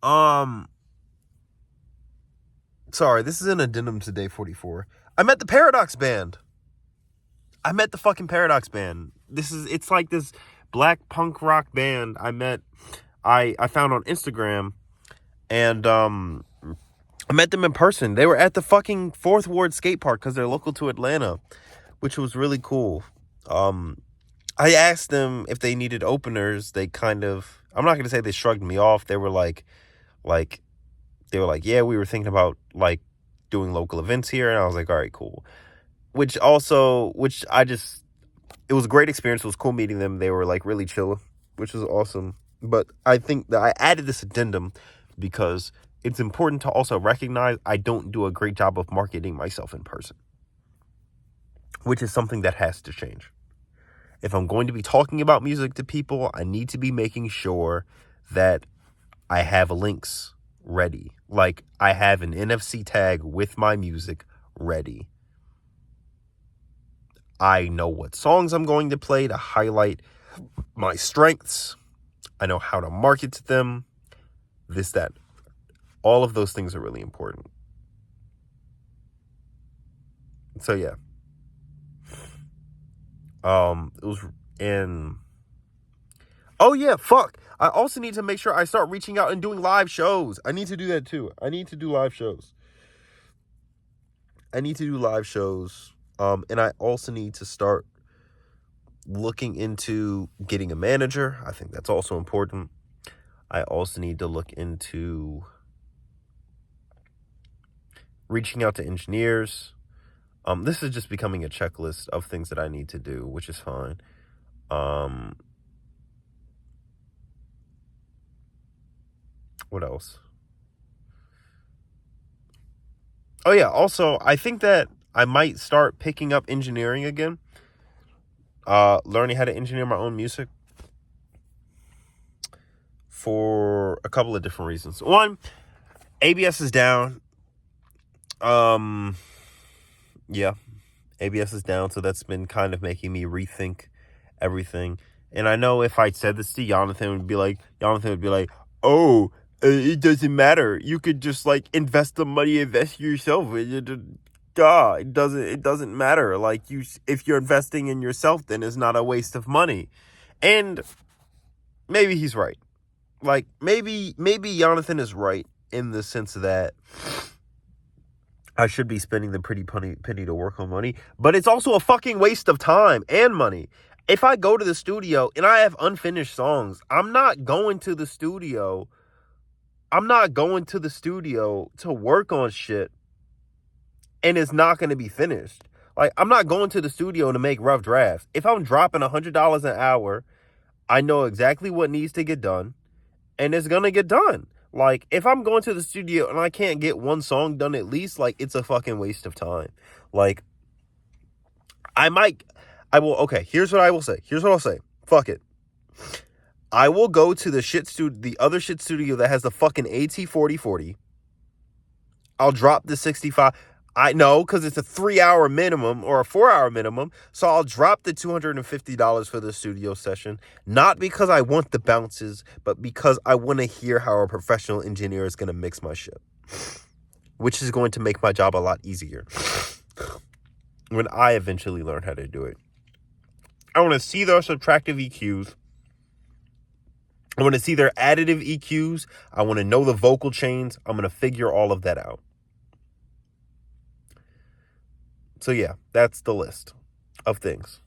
Um, sorry, this is an addendum to day 44. I met the Paradox Band. I met the fucking Paradox Band. It's like this black punk rock band I found on Instagram, and I met them in person. They were at the fucking 4th Ward skate park because they're local to Atlanta, which was really cool. I asked them if they needed openers. They kind of, I'm not going to say they shrugged me off. They were like, yeah, we were thinking about like doing local events here. And I was like, all right, cool. It was a great experience. It was cool meeting them. They were like really chill, which was awesome. But I think that I added this addendum because it's important to also recognize I don't do a great job of marketing myself in person, which is something that has to change. If I'm going to be talking about music to people, I need to be making sure that I have links ready. Like I have an NFC tag with my music ready. I know what songs I'm going to play to highlight my strengths. I know how to market to them. This, that. All of those things are really important. So yeah. It was in... Oh yeah, fuck. I also need to make sure I start reaching out and doing live shows. I need to do that too. I need to do live shows. And I also need to start looking into getting a manager. I think that's also important. I also need to look into reaching out to engineers. This is just becoming a checklist of things that I need to do, which is fine. What else? Oh yeah, also, I think that I might start picking up engineering again. Learning how to engineer my own music. For a couple of different reasons. One, ABS is down. Yeah, ABS is down, so that's been kind of making me rethink everything. And I know if I said this to Jonathan would be like, oh, it doesn't matter. You could just like invest the money, invest yourself. It doesn't matter. Like if you're investing in yourself, then it's not a waste of money. And maybe he's right. Like maybe Jonathan is right in the sense that I should be spending the pretty penny to work on money, but it's also a fucking waste of time and money. If I go to the studio and I have unfinished songs, I'm not going to the studio to work on shit and it's not going to be finished. Like, I'm not going to the studio to make rough drafts. If I'm dropping $100 an hour, I know exactly what needs to get done and it's going to get done. Like, if I'm going to the studio and I can't get one song done at least, like, it's a fucking waste of time. Like, here's what I will say. Here's what I'll say. Fuck it. I will go to the other shit studio that has the fucking AT4040. I'll drop the 65. I know, because it's a 3-hour minimum or a 4-hour minimum. So I'll drop the $250 for the studio session. Not because I want the bounces, but because I want to hear how a professional engineer is going to mix my shit. Which is going to make my job a lot easier. When I eventually learn how to do it. I want to see their subtractive EQs. I want to see their additive EQs. I want to know the vocal chains. I'm going to figure all of that out. So yeah, that's the list of things.